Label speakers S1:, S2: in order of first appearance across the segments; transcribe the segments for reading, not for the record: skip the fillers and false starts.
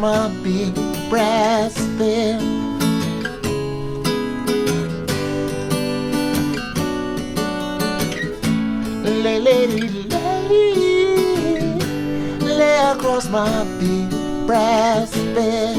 S1: my big brass band. Lay, lady, lay across my big brass bed.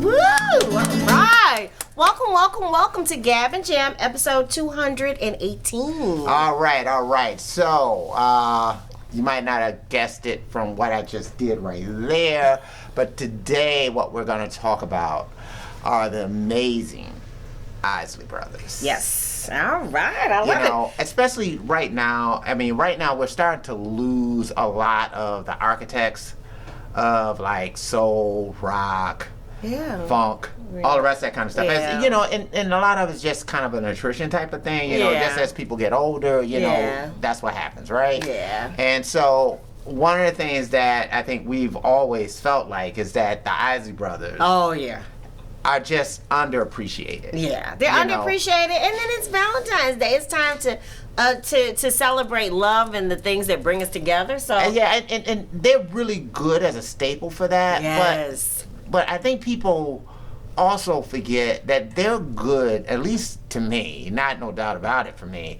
S2: Woo! All right. Welcome to Gab and Jam, episode 218.
S1: All right. So, you might not have guessed it from what I just did right there, but today what we're going to talk about are the amazing Isley Brothers.
S2: Yes. All right. I love it.
S1: Especially right now. I mean, right now we're starting to lose a lot of the architects of like soul, rock, funk, all the rest of that kind of stuff.
S2: Yeah.
S1: As, and a lot of it's just kind of an attrition type of thing. Just as people get older, know, that's what happens, right?
S2: Yeah.
S1: And so one of the things that I think we've always felt like is that the Isley Brothers.
S2: Oh yeah.
S1: Are just underappreciated.
S2: Yeah, they're underappreciated, and then it's Valentine's Day. It's time to celebrate love and the things that bring us together. So
S1: and they're really good as a staple for that.
S2: Yes.
S1: But I think people also forget that they're good, at least to me, no doubt about it for me,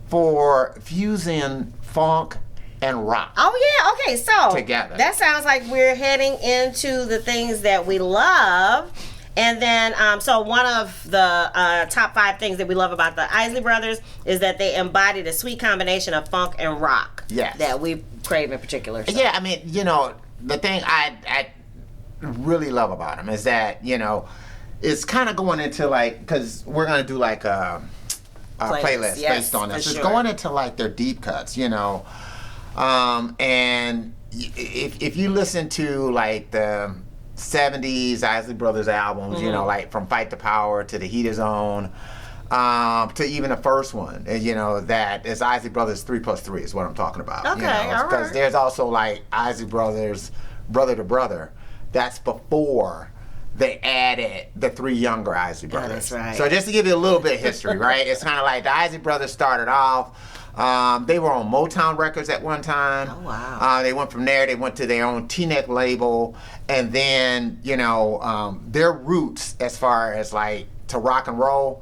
S1: for fusing funk and rock.
S2: Oh yeah, okay, so
S1: together.
S2: That sounds like we're heading into the things that we love. And then, so one of the top 5 things that we love about the Isley Brothers is that they embodied a sweet combination of funk and rock.
S1: Yes.
S2: That we crave in particular. So.
S1: Yeah, I mean, the thing I really love about them is that, it's kind of going into like, because we're going to do like a playlist based on this. It's going into like their deep cuts, and if you listen to like the 70s Isley Brothers albums, like from Fight the Power to The Heater Zone, to even the first one, that is Isley Brothers 3+3 is what I'm talking about.
S2: Okay, all right.
S1: Because there's also like Isley Brothers Brother to Brother. That's before they added the 3 younger Isley Brothers.
S2: That's right.
S1: So just to give you a little bit of history, right? It's kind of like the Isley Brothers started off. They were on Motown Records at one time.
S2: Oh, wow.
S1: They went from there, they went to their own T-Neck label. And then, their roots as far as like to rock and roll,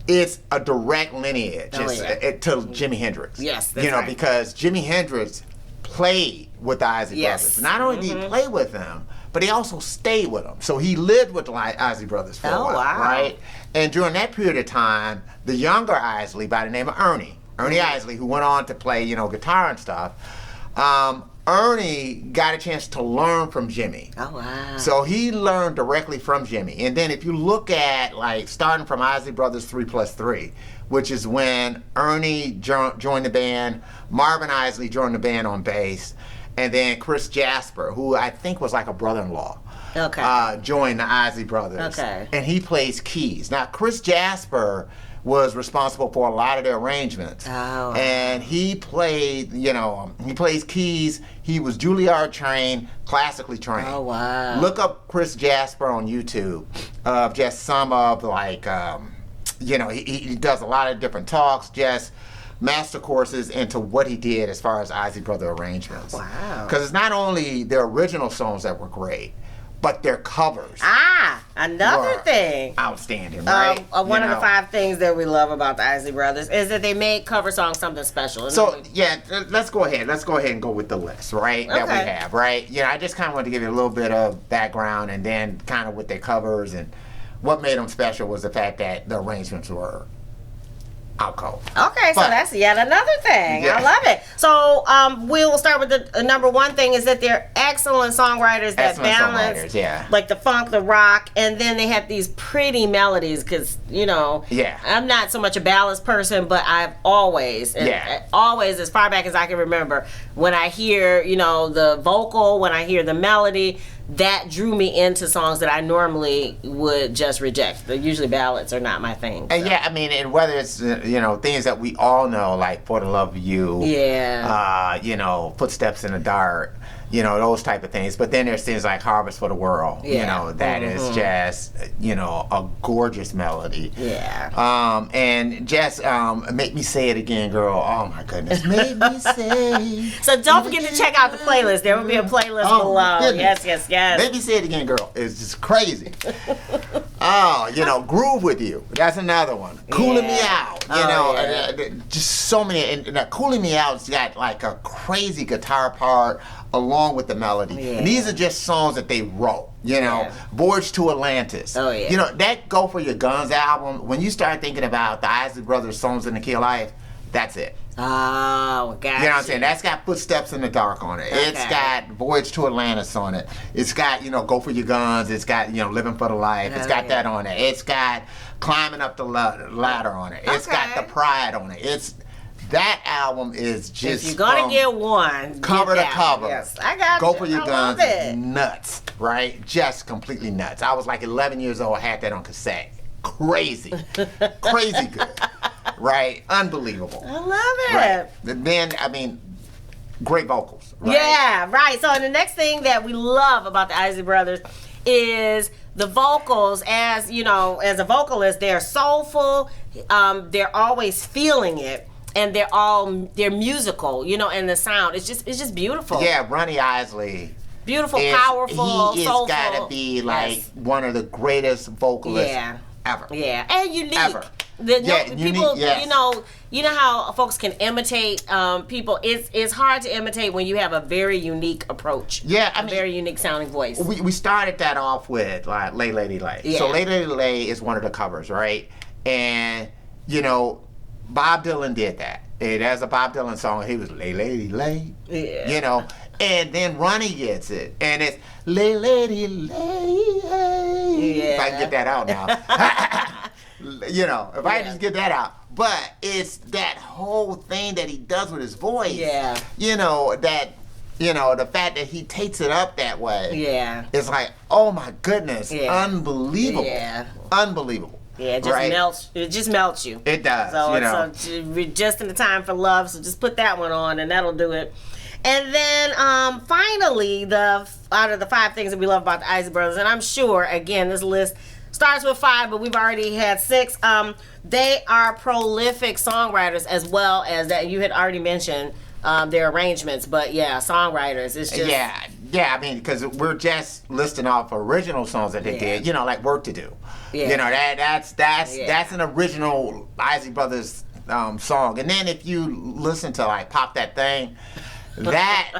S1: it's a direct lineage to Jimi Hendrix.
S2: Yes, that's right.
S1: Because Jimi Hendrix played with the Isley Brothers. Not only did he play with them, but he also stayed with them. So he lived with the Isley Brothers for a while, right? And during that period of time, the younger Isley by the name of Ernie Isley, who went on to play, guitar and stuff, Ernie got a chance to learn from Jimmy.
S2: Oh, wow.
S1: So he learned directly from Jimmy. And then if you look at, like, starting from Isley Brothers 3+3, which is when Ernie joined the band, Marvin Isley joined the band on bass, and then Chris Jasper, who I think was like a brother-in-law, joined the Isley Brothers.
S2: Okay.
S1: And he plays keys. Now, Chris Jasper was responsible for a lot of the arrangements.
S2: Oh.
S1: And he played, he plays keys. He was Juilliard trained, classically trained.
S2: Oh, wow.
S1: Look up Chris Jasper on YouTube of just some of like, he does a lot of different talks, just master courses into what he did as far as Isley Brother arrangements.
S2: Wow.
S1: Because it's not only their original songs that were great, but their covers.
S2: Another thing.
S1: Outstanding, right?
S2: One of the 5 things that we love about the Isley Brothers is that they made cover songs something special.
S1: So, let's go ahead. Let's go ahead and go with the list, right? That we have, right? I just kind of wanted to give you a little bit of background and then kind of with their covers, and what made them special was the fact that the arrangements were out cold.
S2: Okay, so that's yet another thing.
S1: Yeah.
S2: I love it. So we will start with the number 1 thing is that they're excellent songwriters that balance like the funk, the rock, and then they have these pretty melodies because, I'm not so much a ballads person, but I've always, as far back as I can remember, when I hear, the vocal, when I hear the melody, that drew me into songs that I normally would just reject. Usually ballads are not my thing. So.
S1: And and whether it's things that we all know, like "For the Love of You," Footsteps in the Dark, those type of things. But then there's things like Harvest for the World, that is just, a gorgeous melody.
S2: Yeah.
S1: And just Make Me Say It Again, Girl. Oh my goodness. Make me say.
S2: So don't forget to check out the playlist. There will be a playlist below. Yes.
S1: Make Me Say It Again, Girl. It's just crazy. Groove With You. That's another one. Cooling Me Out. Just so many. And Cooling Me Out's got like a crazy guitar part along with the melody. Yeah. And these are just songs that they wrote. Voyage to Atlantis.
S2: Oh, yeah.
S1: That Go For Your Guns album, when you start thinking about the Isley Brothers songs in the Key of Life, that's it.
S2: Oh, gotcha.
S1: You know what I'm saying? That's got Footsteps in the Dark on it. Okay. It's got Voyage to Atlantis on it. It's got, Go For Your Guns. It's got, Living for the Life. It's got that on it. It's got Climbing Up the Ladder on it. It's got The Pride on it. That album is just,
S2: if you're gonna get one,
S1: cover to cover.
S2: Yes, I got
S1: Go For Your Guns is nuts, right? Just completely nuts. I was like 11 years old, had that on cassette. Crazy, crazy good, right? Unbelievable.
S2: I love it.
S1: Right? Then, great vocals. Right?
S2: Yeah, right. So the next thing that we love about the Isley Brothers is the vocals. As a vocalist, they're soulful. They're always feeling it. And they're musical, and the sound, it's just beautiful.
S1: Yeah, Ronnie Isley.
S2: Beautiful, powerful,
S1: he
S2: soulful.
S1: He's got to be like one of the greatest vocalists ever.
S2: Yeah, and unique.
S1: Ever.
S2: People,
S1: yes.
S2: you know how folks can imitate people. It's hard to imitate when you have a very unique approach.
S1: Yeah,
S2: a very unique sounding voice.
S1: We started that off with like Lay Lady Lay.
S2: Yeah.
S1: So Lay Lady Lay is one of the covers, right? And Bob Dylan did that. That's a Bob Dylan song. He was Lay Lady Lay.
S2: Yeah.
S1: And then Ronnie gets it, and it's Lay Lady Lay.
S2: Yeah.
S1: If I can get that out now. If I can just get that out. But it's that whole thing that he does with his voice.
S2: Yeah.
S1: The fact that he takes it up that way.
S2: Yeah.
S1: It's like, oh my goodness, unbelievable.
S2: Yeah.
S1: Unbelievable.
S2: Yeah, it just melts. It just melts you.
S1: It does.
S2: So we're just in the time for love. So just put that one on, and that'll do it. And then finally, out of the 5 things that we love about the Isley Brothers, and I'm sure again this list starts with 5, but we've already had 6. They are prolific songwriters, as well as that you had already mentioned their arrangements. But yeah, songwriters. It's just
S1: yeah. Because we're just listing off original songs that they did. Like Work to Do. Yeah. That's an original Isley Brothers song. And then if you listen to like Pop That Thing, that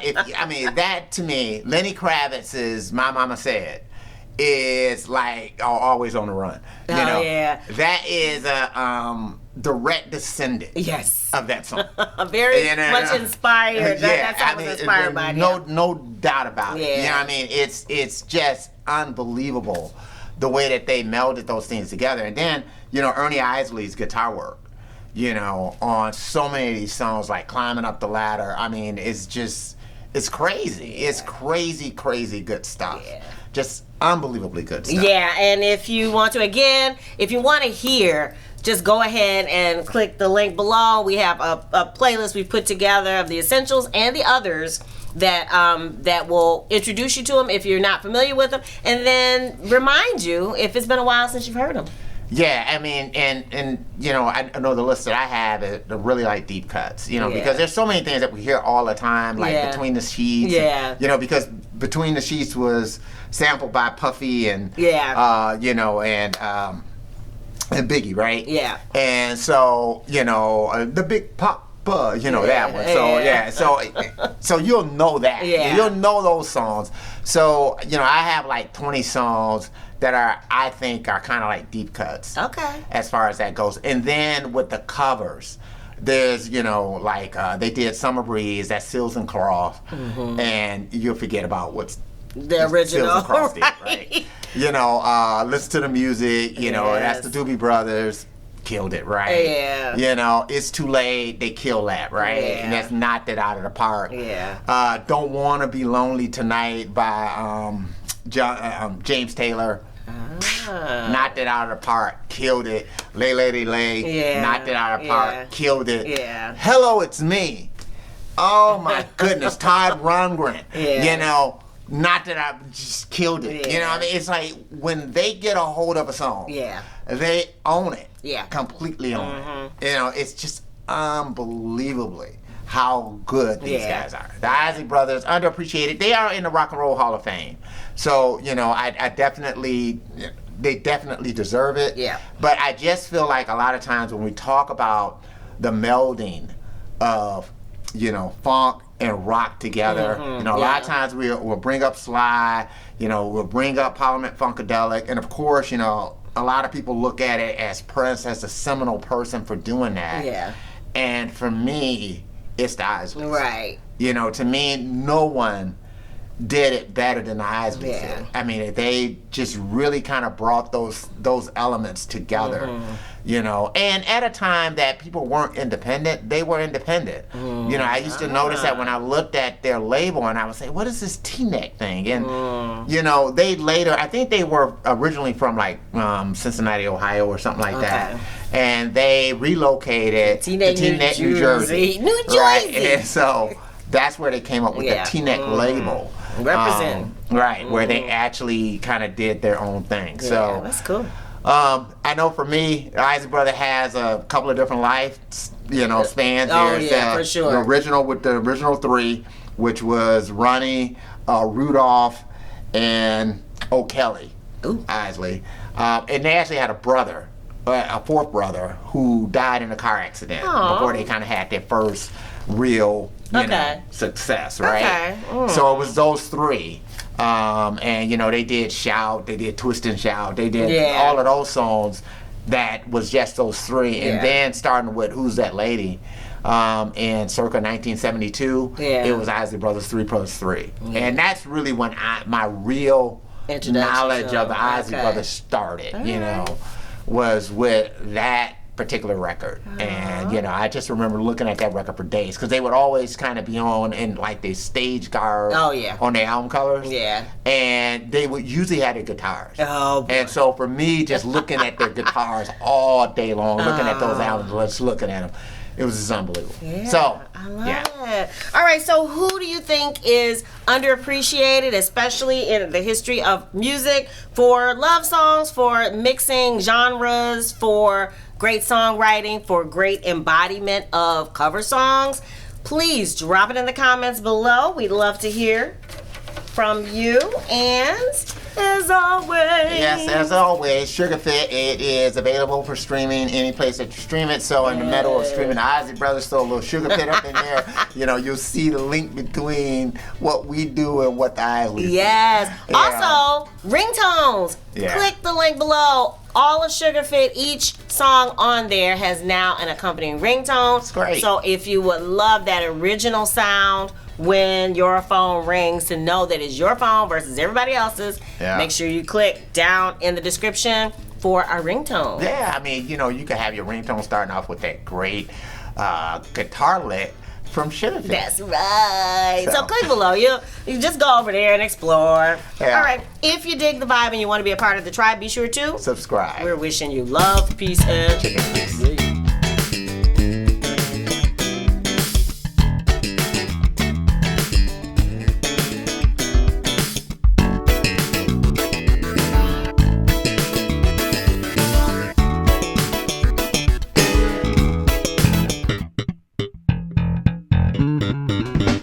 S1: to me, Lenny Kravitz's My Mama Said is like Always on the Run.
S2: Yeah.
S1: That is a direct descendant.
S2: Yes.
S1: Of that song.
S2: Very much inspired. That song was inspired by him.
S1: No doubt about it.
S2: Yeah.
S1: It's just unbelievable the way that they melded those things together. And then, Ernie Isley's guitar work, on so many of these songs, like Climbing Up the Ladder. It's crazy. Yeah. It's crazy good stuff. Yeah. Just unbelievably good stuff.
S2: Yeah, and if you want to hear, just go ahead and click the link below. We have a playlist we've put together of the essentials and the others that will introduce you to them if you're not familiar with them, and then remind you if it's been a while since you've heard them.
S1: Yeah, I know the list that I have is really like deep cuts, because there's so many things that we hear all the time, like Between the Sheets.
S2: Yeah.
S1: Because Between the Sheets was sampled by Puffy and and Biggie, right?
S2: Yeah.
S1: And so, the Big Papa, that one. So you'll know that.
S2: Yeah.
S1: You'll know those songs. So, I have like 20 songs that I think are kind of like deep cuts.
S2: Okay.
S1: As far as that goes. And then with the covers, there's, they did Summer Breeze, that's Seals and Croft, and you'll forget about what's
S2: the original.
S1: Seals and Croft did, right? Listen to the Music, that's the Doobie Brothers. Killed it, right?
S2: Yeah.
S1: It's Too Late, they kill that, right?
S2: Yeah.
S1: And that's knocked it out of the park.
S2: Yeah.
S1: Don't Wanna Be Lonely Tonight by James Taylor. Knocked it out of the park, killed it. Lay Lady Lay, knocked it out of the park, killed it.
S2: Yeah.
S1: Hello, It's Me. Oh my goodness, Todd Rundgren. You know, not that I just killed it. You know what I mean? It's like when they get a hold of a song, they own it. Completely own it. You know, it's just unbelievably how good these guys are. The Isley Brothers, underappreciated. They are in the Rock and Roll Hall of Fame. So, you know, I definitely, they definitely deserve it. But I just feel like a lot of times when we talk about the melding of, you know, funk and rock together, you know, a lot of times we'll bring up Sly, you know, we'll bring up Parliament Funkadelic, and of course, you know, a lot of people look at it as Prince as a seminal person for doing that. And for me, it's the Isleys.
S2: Right.
S1: You know, to me, no one did it better than the Isleys did. I mean, they just really kind of brought those elements together, you know. And at a time that people weren't independent, they were independent. You know, I used to notice that when I looked at their label and I would say, what is this T-neck thing? And, you know, they later, I think they were originally from like Cincinnati, Ohio or something like that. And they relocated to T-neck, New Jersey. Right? And so that's where they came up with the T-neck label.
S2: Represent.
S1: Right, where they actually kind of did their own thing. So
S2: that's cool.
S1: I know for me, Isley Brother has a couple of different life, you know, spans.
S2: For sure.
S1: The original with the original three, which was Ronnie, Rudolph, and O'Kelly Isley. And they actually had a brother, a fourth brother, who died in a car accident before they kind of had their first real, you know, success, right? So it was those three. And, you know, they did Shout, they did Twist and Shout, they did all of those songs that was just those three. And then starting with Who's That Lady in circa 1972, it was Isley Brothers 3+3. And that's really when my real knowledge of the Isley Brothers started, you know, was with that particular record. And you know, I just remember looking at that record for days because they would always kind of be on in like their stage garb on their album covers, and they would usually have their guitars. And so for me, just looking at their guitars all day long, looking at those albums, just looking at them, it was just unbelievable. So
S2: I love it. All right, so who do you think is underappreciated, especially in the history of music, for love songs, for mixing genres, for great songwriting, for great embodiment of cover songs? Please drop it in the comments below. We'd love to hear from you. And as always, Sugar Fit, it is available for streaming any place that you stream it. So in the middle of streaming the Isley Brothers, throw a little Sugar Fit up in there. You know, you'll see the link between what we do and what the Isleys do. Also, ringtones. Click the link below. All of Sugar Fit, each song on there has now an accompanying ringtone. It's great. So if you would love that original sound when your phone rings, to know that it's your phone versus everybody else's, make sure you click down in the description for our ringtone.
S1: I mean, you know, you can have your ringtone starting off with that great guitar lick from Sugar Fit.
S2: That's right. So click below. You just go over there and explore. All right. If you dig the vibe and you want to be a part of the tribe, be sure to
S1: subscribe.
S2: We're wishing you love, peace, and chicken.
S3: Mm-hmm.